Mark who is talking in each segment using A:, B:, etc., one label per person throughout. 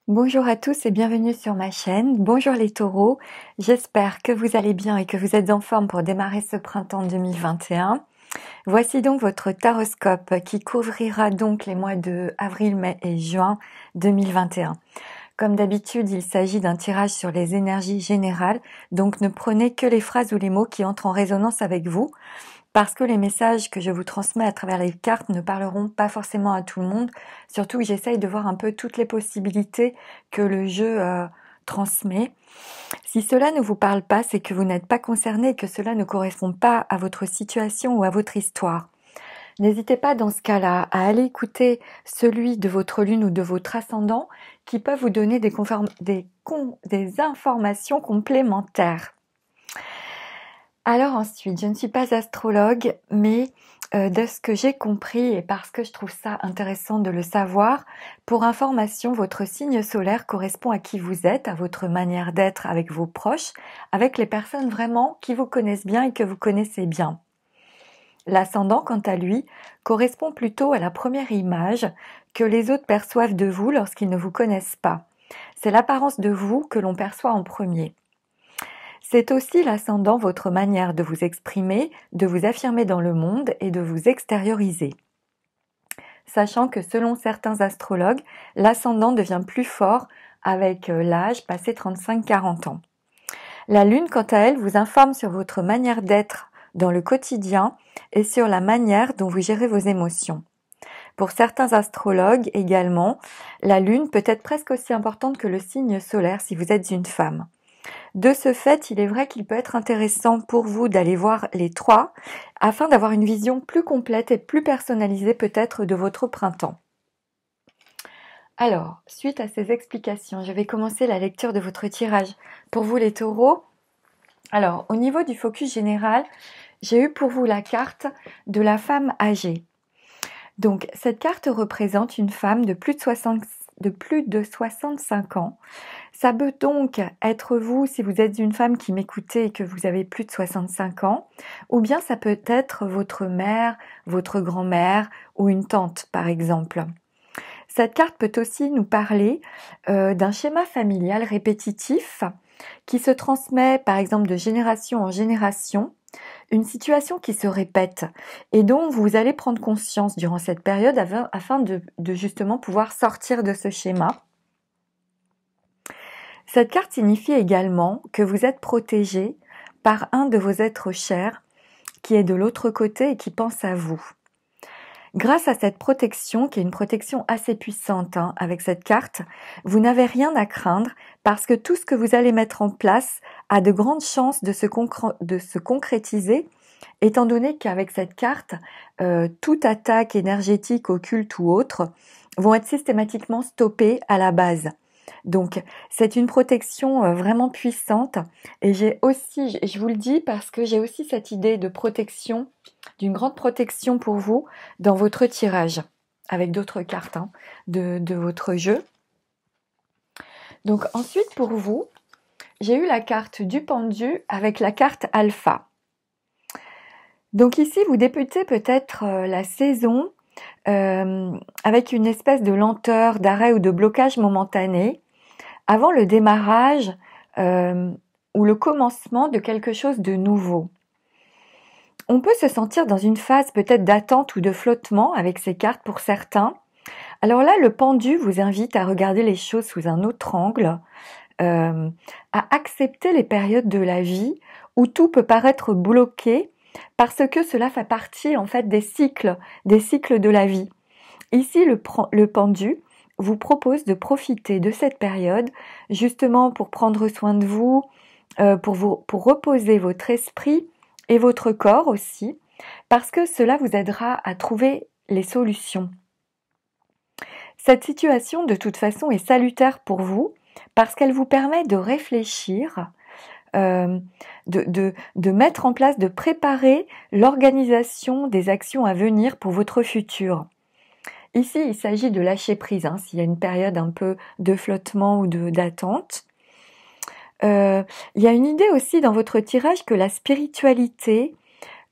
A: Bonjour à tous et bienvenue sur ma chaîne. Bonjour les taureaux, j'espère que vous allez bien et que vous êtes en forme pour démarrer ce printemps 2021. Voici donc votre taroscope qui couvrira donc les mois de avril, mai et juin 2021. Comme d'habitude, il s'agit d'un tirage sur les énergies générales, donc ne prenez que les phrases ou les mots qui entrent en résonance avec vous, parce que les messages que je vous transmets à travers les cartes ne parleront pas forcément à tout le monde, surtout que j'essaye de voir un peu toutes les possibilités que le jeu transmet. Si cela ne vous parle pas, c'est que vous n'êtes pas concerné et que cela ne correspond pas à votre situation ou à votre histoire. N'hésitez pas dans ce cas-là à aller écouter celui de votre lune ou de votre ascendant qui peuvent vous donner des informations complémentaires. Alors ensuite, je ne suis pas astrologue, mais de ce que j'ai compris et parce que je trouve ça intéressant de le savoir, pour information, votre signe solaire correspond à qui vous êtes, à votre manière d'être avec vos proches, avec les personnes vraiment qui vous connaissent bien et que vous connaissez bien. L'ascendant, quant à lui, correspond plutôt à la première image que les autres perçoivent de vous lorsqu'ils ne vous connaissent pas. C'est l'apparence de vous que l'on perçoit en premier. C'est aussi l'ascendant, votre manière de vous exprimer, de vous affirmer dans le monde et de vous extérioriser. Sachant que selon certains astrologues, l'ascendant devient plus fort avec l'âge passé 35-40 ans. La lune, quant à elle, vous informe sur votre manière d'être dans le quotidien et sur la manière dont vous gérez vos émotions. Pour certains astrologues également, la lune peut être presque aussi importante que le signe solaire si vous êtes une femme. De ce fait, il est vrai qu'il peut être intéressant pour vous d'aller voir les trois afin d'avoir une vision plus complète et plus personnalisée peut-être de votre printemps. Alors, suite à ces explications, je vais commencer la lecture de votre tirage. Pour vous les taureaux, alors au niveau du focus général, j'ai eu pour vous la carte de la femme âgée. Donc cette carte représente une femme de plus de 65 ans. Ça peut donc être vous si vous êtes une femme qui m'écoutez et que vous avez plus de 65 ans, ou bien ça peut être votre mère, votre grand-mère ou une tante par exemple. Cette carte peut aussi nous parler d'un schéma familial répétitif qui se transmet par exemple de génération en génération, une situation qui se répète et dont vous allez prendre conscience durant cette période afin de justement pouvoir sortir de ce schéma. Cette carte signifie également que vous êtes protégé par un de vos êtres chers qui est de l'autre côté et qui pense à vous. Grâce à cette protection, qui est une protection assez puissante avec cette carte, vous n'avez rien à craindre parce que tout ce que vous allez mettre en place a de grandes chances de se concrétiser, étant donné qu'avec cette carte, toute attaque énergétique, occulte ou autre vont être systématiquement stoppées à la base. Donc, c'est une protection vraiment puissante et j'ai aussi, je vous le dis parce que j'ai aussi cette idée de protection, d'une grande protection pour vous dans votre tirage, avec d'autres cartes de votre jeu. Donc ensuite pour vous, j'ai eu la carte du pendu avec la carte alpha. Donc ici, vous débutez peut-être la saison avec une espèce de lenteur, d'arrêt ou de blocage momentané, avant le démarrage ou le commencement de quelque chose de nouveau. On peut se sentir dans une phase peut-être d'attente ou de flottement avec ces cartes pour certains. Alors là, le pendu vous invite à regarder les choses sous un autre angle, à accepter les périodes de la vie où tout peut paraître bloqué parce que cela fait partie en fait des cycles de la vie. Ici, le pendu vous propose de profiter de cette période justement pour prendre soin de vous, pour reposer votre esprit et votre corps aussi, parce que cela vous aidera à trouver les solutions. Cette situation, de toute façon, est salutaire pour vous parce qu'elle vous permet de réfléchir, de mettre en place, de préparer l'organisation des actions à venir pour votre futur. Ici, il s'agit de lâcher prise, s'il y a une période un peu de flottement ou d'attente. Il y a une idée aussi dans votre tirage que la spiritualité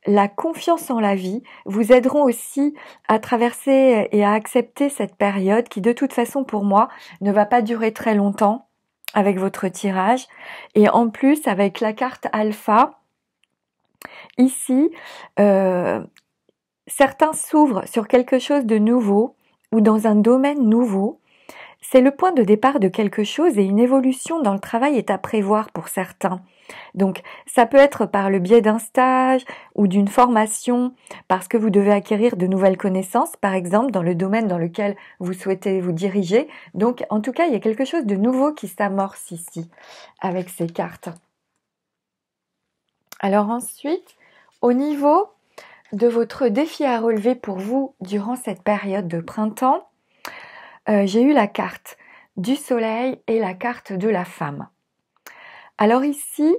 A: la confiance en la vie vous aideront aussi à traverser et à accepter cette période qui de toute façon pour moi ne va pas durer très longtemps avec votre tirage. Et en plus avec la carte alpha, ici, certains s'ouvrent sur quelque chose de nouveau ou dans un domaine nouveau. C'est le point de départ de quelque chose et une évolution dans le travail est à prévoir pour certains. Donc ça peut être par le biais d'un stage ou d'une formation parce que vous devez acquérir de nouvelles connaissances, par exemple dans le domaine dans lequel vous souhaitez vous diriger. Donc en tout cas, il y a quelque chose de nouveau qui s'amorce ici avec ces cartes. Alors ensuite, au niveau de votre défi à relever pour vous durant cette période de printemps, j'ai eu la carte du soleil et la carte de la femme. Alors ici,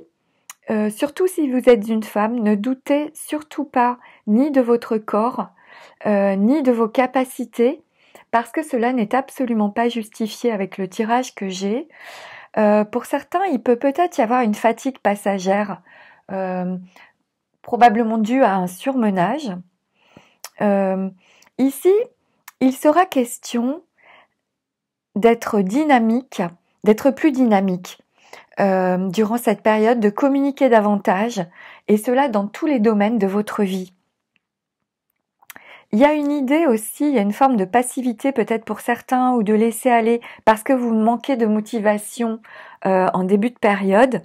A: surtout si vous êtes une femme, ne doutez surtout pas ni de votre corps, ni de vos capacités, parce que cela n'est absolument pas justifié avec le tirage que j'ai. Pour certains, il peut peut-être y avoir une fatigue passagère, probablement due à un surmenage. Ici, il sera question d'être dynamique, d'être plus dynamique durant cette période, de communiquer davantage, et cela dans tous les domaines de votre vie. Il y a une idée aussi, il y a une forme de passivité peut-être pour certains, ou de laisser aller parce que vous manquez de motivation en début de période.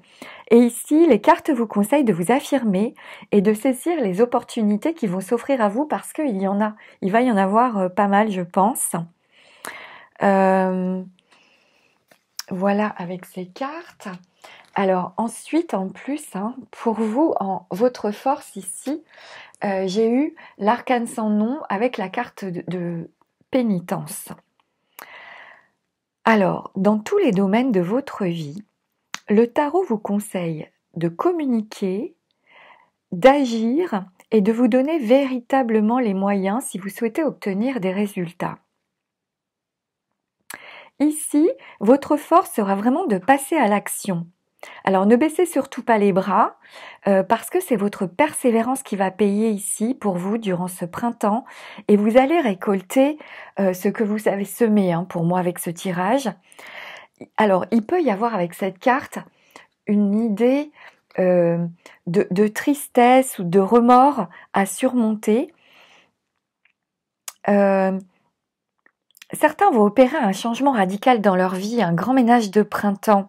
A: Et ici, les cartes vous conseillent de vous affirmer et de saisir les opportunités qui vont s'offrir à vous parce qu'il va y en avoir pas mal, je pense. Voilà avec ces cartes. Alors ensuite, en plus, pour vous, en votre force ici, j'ai eu l'arcane sans nom avec la carte de pénitence. Alors, dans tous les domaines de votre vie, le tarot vous conseille de communiquer, d'agir et de vous donner véritablement les moyens si vous souhaitez obtenir des résultats. Ici, votre force sera vraiment de passer à l'action. Alors ne baissez surtout pas les bras parce que c'est votre persévérance qui va payer ici pour vous durant ce printemps et vous allez récolter ce que vous avez semé pour moi avec ce tirage. Alors il peut y avoir avec cette carte une idée de tristesse ou de remords à surmonter. Certains vont opérer un changement radical dans leur vie, un grand ménage de printemps.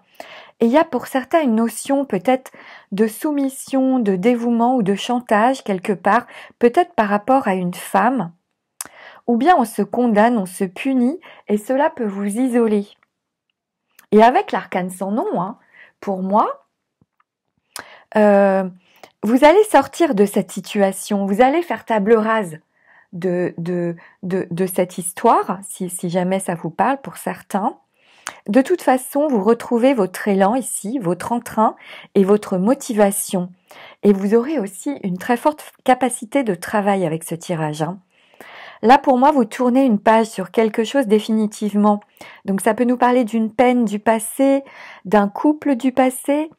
A: Et il y a pour certains une notion peut-être de soumission, de dévouement ou de chantage quelque part, peut-être par rapport à une femme. Ou bien on se condamne, on se punit et cela peut vous isoler. Et avec l'arcane sans nom, pour moi, vous allez sortir de cette situation, vous allez faire table rase de cette histoire, si jamais ça vous parle pour certains. De toute façon, vous retrouvez votre élan ici, votre entrain et votre motivation. Et vous aurez aussi une très forte capacité de travail avec ce tirage. Là, pour moi, vous tournez une page sur quelque chose définitivement. Donc, ça peut nous parler d'une peine du passé, d'un couple du passé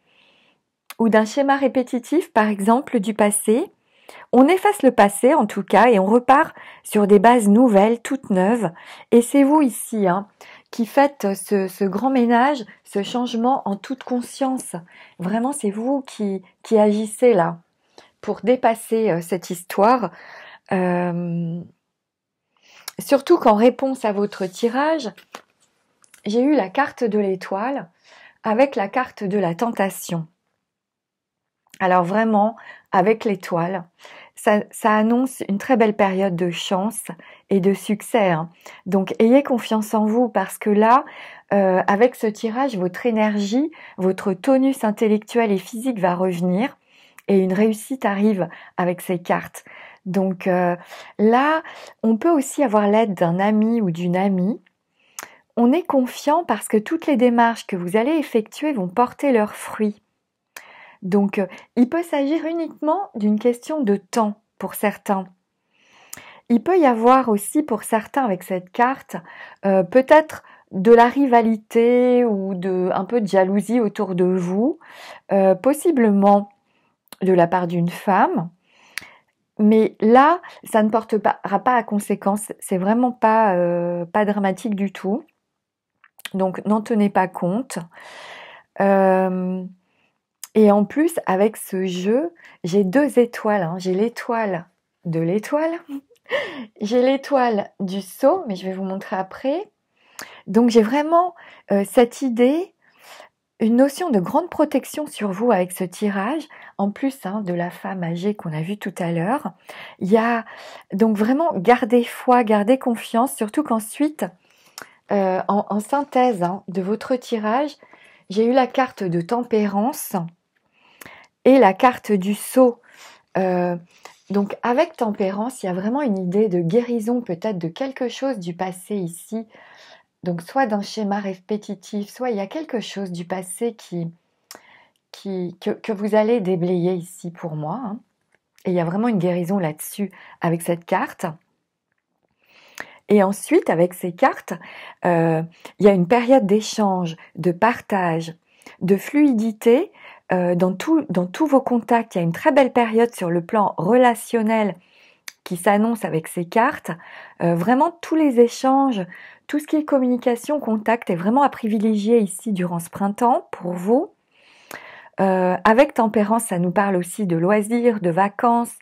A: ou d'un schéma répétitif, par exemple, du passé. On efface le passé, en tout cas, et on repart sur des bases nouvelles, toutes neuves. Et c'est vous ici, qui faites ce grand ménage, ce changement en toute conscience. Vraiment, c'est vous qui agissez là pour dépasser cette histoire. Surtout qu'en réponse à votre tirage, j'ai eu la carte de l'étoile avec la carte de la tentation. Alors vraiment, avec l'étoile, ça annonce une très belle période de chance et de succès. Donc ayez confiance en vous parce que là, avec ce tirage, votre énergie, votre tonus intellectuel et physique va revenir et une réussite arrive avec ces cartes. Donc là, on peut aussi avoir l'aide d'un ami ou d'une amie. On est confiant parce que toutes les démarches que vous allez effectuer vont porter leurs fruits. Donc, il peut s'agir uniquement d'une question de temps pour certains. Il peut y avoir aussi pour certains avec cette carte, peut-être de la rivalité ou un peu de jalousie autour de vous, possiblement de la part d'une femme. Mais là, ça ne portera pas à conséquence. C'est vraiment pas dramatique du tout. Donc, n'en tenez pas compte. Euh, et en plus, avec ce jeu, j'ai 2 étoiles, hein. J'ai l'étoile de l'étoile. J'ai l'étoile du sceau, mais je vais vous montrer après. Donc, j'ai vraiment cette idée, une notion de grande protection sur vous avec ce tirage, en plus de la femme âgée qu'on a vue tout à l'heure. Il y a donc vraiment garder foi, garder confiance, surtout qu'ensuite, en synthèse de votre tirage, j'ai eu la carte de tempérance et la carte du sceau. Donc avec tempérance, il y a vraiment une idée de guérison peut-être de quelque chose du passé ici. Donc soit d'un schéma répétitif, soit il y a quelque chose du passé que vous allez déblayer ici pour moi. Et il y a vraiment une guérison là-dessus avec cette carte. Et ensuite, avec ces cartes, il y a une période d'échange, de partage, de fluidité dans tous vos contacts. Il y a une très belle période sur le plan relationnel qui s'annonce avec ces cartes. Vraiment, tous les échanges, tout ce qui est communication, contact est vraiment à privilégier ici durant ce printemps pour vous. Avec tempérance, ça nous parle aussi de loisirs, de vacances,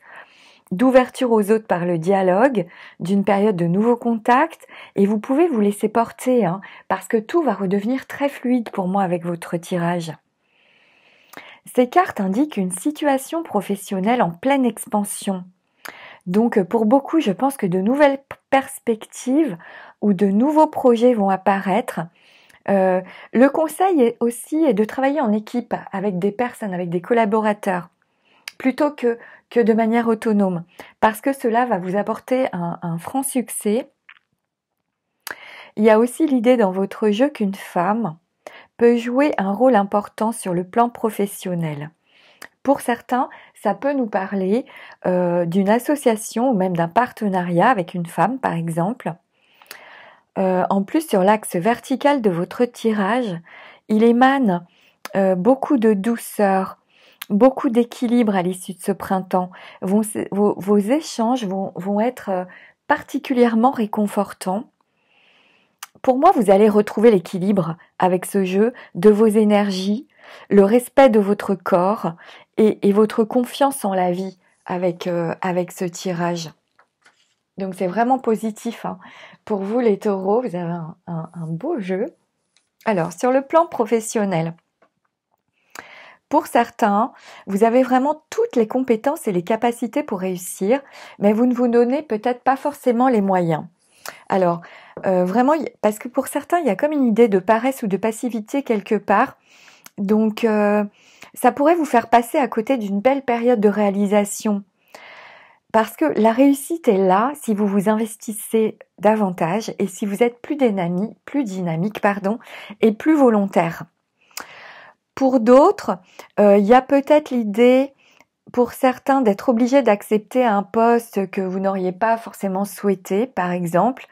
A: d'ouverture aux autres par le dialogue, d'une période de nouveaux contacts, et vous pouvez vous laisser porter, parce que tout va redevenir très fluide pour moi avec votre tirage. Ces cartes indiquent une situation professionnelle en pleine expansion. Donc pour beaucoup, je pense que de nouvelles perspectives ou de nouveaux projets vont apparaître. Le conseil est aussi de travailler en équipe avec des personnes, avec des collaborateurs, plutôt que de manière autonome, parce que cela va vous apporter un franc succès. Il y a aussi l'idée dans votre jeu qu'une femme peut jouer un rôle important sur le plan professionnel. Pour certains, ça peut nous parler d'une association ou même d'un partenariat avec une femme, par exemple. En plus, sur l'axe vertical de votre tirage, il émane beaucoup de douceur, beaucoup d'équilibre à l'issue de ce printemps. Vos échanges vont être particulièrement réconfortants. Pour moi, vous allez retrouver l'équilibre avec ce jeu de vos énergies, le respect de votre corps et votre confiance en la vie avec ce tirage. Donc c'est vraiment positif. Pour vous les taureaux, vous avez un beau jeu. Alors sur le plan professionnel, pour certains, vous avez vraiment toutes les compétences et les capacités pour réussir, mais vous ne vous donnez peut-être pas forcément les moyens. Alors, vraiment, parce que pour certains, il y a comme une idée de paresse ou de passivité quelque part. Donc, ça pourrait vous faire passer à côté d'une belle période de réalisation. Parce que la réussite est là si vous vous investissez davantage et si vous êtes plus dynamique, et plus volontaire. Pour d'autres, il y a peut-être l'idée, pour certains, d'être obligé d'accepter un poste que vous n'auriez pas forcément souhaité, par exemple.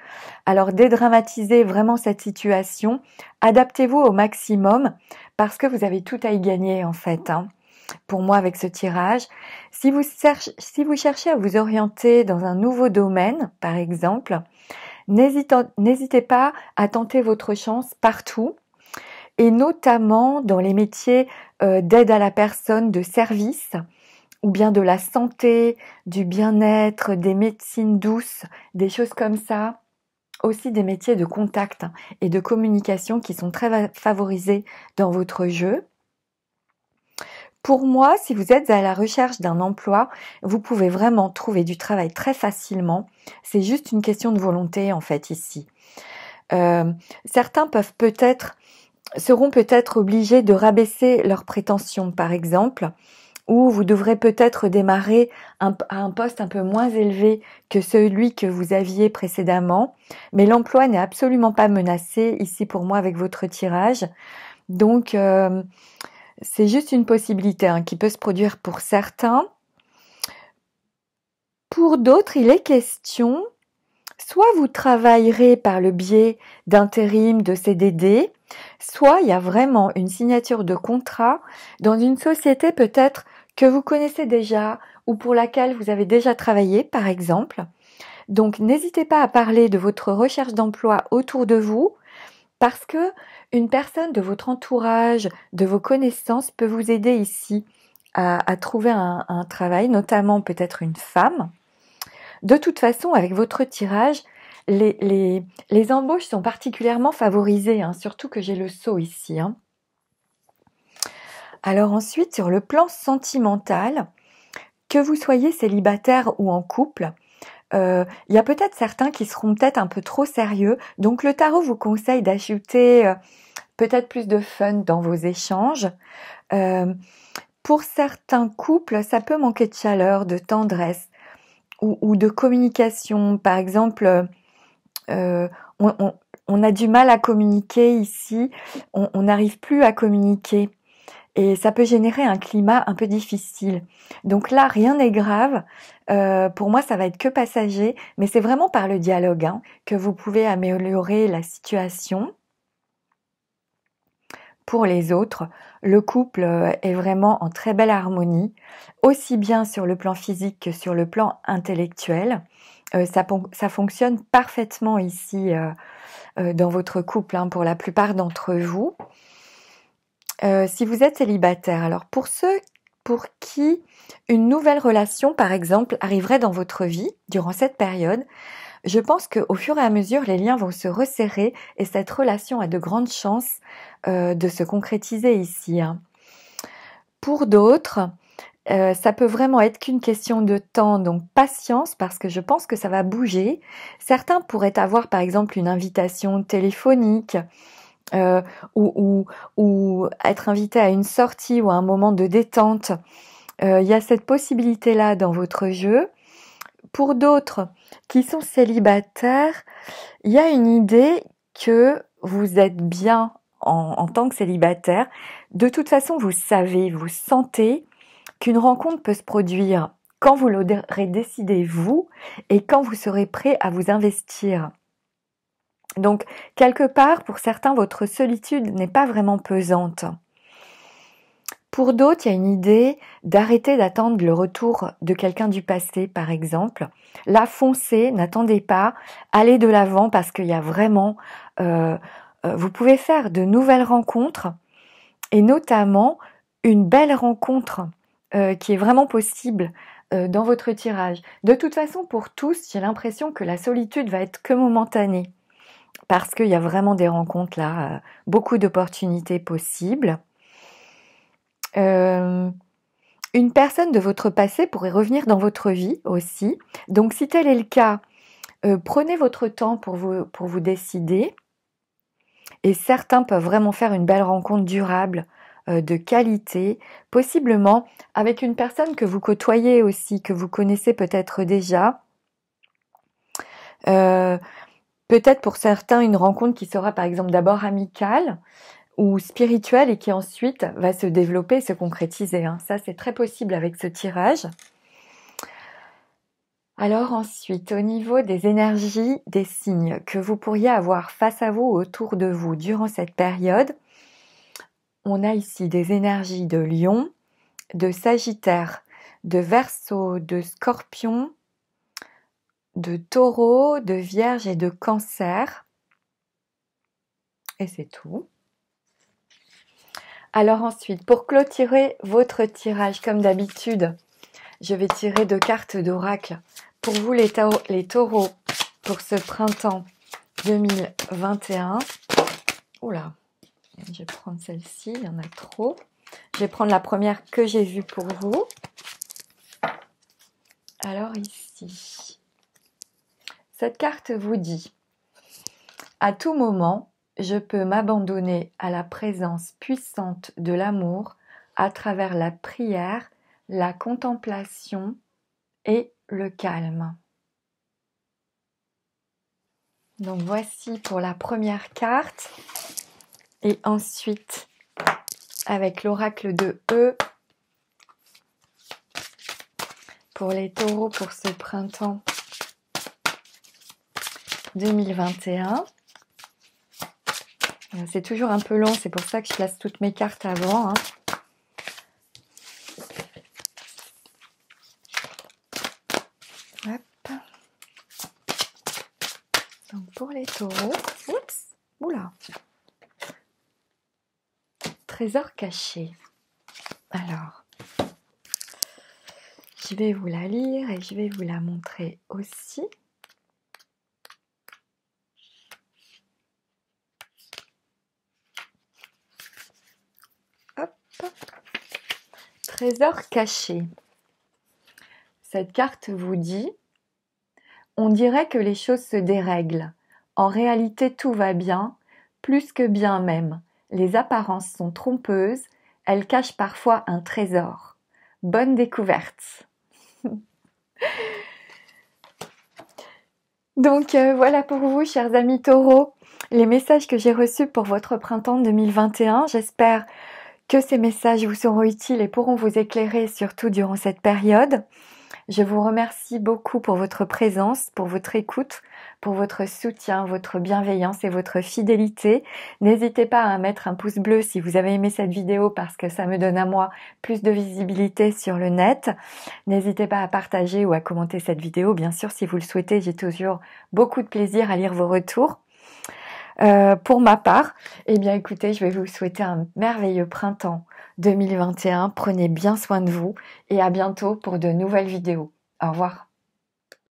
A: Alors, dédramatisez vraiment cette situation. Adaptez-vous au maximum parce que vous avez tout à y gagner, en fait. Pour moi, avec ce tirage, si vous cherchez à vous orienter dans un nouveau domaine, par exemple, n'hésitez pas à tenter votre chance partout, et notamment dans les métiers d'aide à la personne, de service, ou bien de la santé, du bien-être, des médecines douces, des choses comme ça. Aussi des métiers de contact et de communication qui sont très favorisés dans votre jeu. Pour moi, si vous êtes à la recherche d'un emploi, vous pouvez vraiment trouver du travail très facilement. C'est juste une question de volonté, en fait, ici. Certains seront peut-être obligés de rabaisser leurs prétentions, par exemple, ou vous devrez peut-être démarrer à un poste un peu moins élevé que celui que vous aviez précédemment. Mais l'emploi n'est absolument pas menacé ici pour moi avec votre tirage. Donc, c'est juste une possibilité qui peut se produire pour certains. Pour d'autres, il est question, soit vous travaillerez par le biais d'intérim, de CDD, soit il y a vraiment une signature de contrat dans une société peut-être que vous connaissez déjà ou pour laquelle vous avez déjà travaillé, par exemple. Donc, n'hésitez pas à parler de votre recherche d'emploi autour de vous parce que une personne de votre entourage, de vos connaissances peut vous aider ici à trouver un travail, notamment peut-être une femme. De toute façon, avec votre tirage, les embauches sont particulièrement favorisées, hein, surtout que j'ai le sceau ici. Hein. Alors ensuite, sur le plan sentimental, que vous soyez célibataire ou en couple, il y a peut-être certains qui seront peut-être un peu trop sérieux. Donc le tarot vous conseille d'ajouter peut-être plus de fun dans vos échanges. Pour certains couples, ça peut manquer de chaleur, de tendresse ou de communication. Par exemple, on a du mal à communiquer ici, on n'arrive plus à communiquer. Et ça peut générer un climat un peu difficile. Donc là, rien n'est grave. Pour moi, ça va être que passager. Mais c'est vraiment par le dialogue hein, que vous pouvez améliorer la situation. Pour les autres, le couple est vraiment en très belle harmonie, aussi bien sur le plan physique que sur le plan intellectuel. Ça fonctionne parfaitement ici dans votre couple hein, pour la plupart d'entre vous. Si vous êtes célibataire, alors pour ceux pour qui une nouvelle relation, par exemple, arriverait dans votre vie durant cette période, je pense qu'au fur et à mesure, les liens vont se resserrer et cette relation a de grandes chances de se concrétiser ici. Hein. Pour d'autres, ça peut vraiment être qu'une question de temps, donc patience, parce que je pense que ça va bouger. Certains pourraient avoir, par exemple, une invitation téléphonique, ou être invité à une sortie ou à un moment de détente. Il y a cette possibilité-là dans votre jeu. Pour d'autres qui sont célibataires, il y a une idée que vous êtes bien en tant que célibataire. De toute façon, vous savez, vous sentez qu'une rencontre peut se produire quand vous l'aurez décidé vous et quand vous serez prêt à vous investir. Donc, quelque part, pour certains, votre solitude n'est pas vraiment pesante. Pour d'autres, il y a une idée d'arrêter d'attendre le retour de quelqu'un du passé, par exemple. Là, foncez, n'attendez pas, allez de l'avant parce qu'il y a vraiment... vous pouvez faire de nouvelles rencontres et notamment une belle rencontre qui est vraiment possible dans votre tirage. De toute façon, pour tous, j'ai l'impression que la solitude va être que momentanée. Parce qu'il y a vraiment des rencontres là, beaucoup d'opportunités possibles. Une personne de votre passé pourrait revenir dans votre vie aussi. Donc si tel est le cas, prenez votre temps pour vous décider. Et certains peuvent vraiment faire une belle rencontre durable, de qualité, possiblement avec une personne que vous côtoyez aussi, que vous connaissez peut-être déjà. Peut-être pour certains une rencontre qui sera par exemple d'abord amicale ou spirituelle et qui ensuite va se développer et se concrétiser. Hein. Ça, c'est très possible avec ce tirage. Alors ensuite, au niveau des énergies, des signes que vous pourriez avoir face à vous, autour de vous durant cette période, on a ici des énergies de Lion, de Sagittaire, de Verseau, de Scorpion, de Taureau, de Vierge et de Cancer. Et c'est tout. Alors ensuite, pour clôturer votre tirage, comme d'habitude, je vais tirer 2 cartes d'oracle. Pour vous les taureaux, pour ce printemps 2021. Oula, je vais prendre celle-ci, il y en a trop. Je vais prendre la première que j'ai vue pour vous. Alors ici, cette carte vous dit « À tout moment, je peux m'abandonner à la présence puissante de l'amour à travers la prière, la contemplation et le calme. » Donc voici pour la première carte. Et ensuite, avec l'oracle de E, pour les taureaux pour ce printemps 2021. C'est toujours un peu long, c'est pour ça que je place toutes mes cartes avant. Hein. taureaux. Oups, oula. Trésor caché. Alors, je vais vous la lire et je vais vous la montrer aussi. Hop. Trésor caché. Cette carte vous dit: on dirait que les choses se dérèglent. En réalité, tout va bien, plus que bien même. Les apparences sont trompeuses, elles cachent parfois un trésor. Bonne découverte. Donc voilà pour vous, chers amis taureaux, les messages que j'ai reçus pour votre printemps 2021. J'espère que ces messages vous seront utiles et pourront vous éclairer, surtout durant cette période. Je vous remercie beaucoup pour votre présence, pour votre écoute, pour votre soutien, votre bienveillance et votre fidélité. N'hésitez pas à mettre un pouce bleu si vous avez aimé cette vidéo parce que ça me donne à moi plus de visibilité sur le net. N'hésitez pas à partager ou à commenter cette vidéo. Bien sûr, si vous le souhaitez, j'ai toujours beaucoup de plaisir à lire vos retours. Pour ma part, eh bien écoutez, je vais vous souhaiter un merveilleux printemps 2021. Prenez bien soin de vous et à bientôt pour de nouvelles vidéos. Au revoir.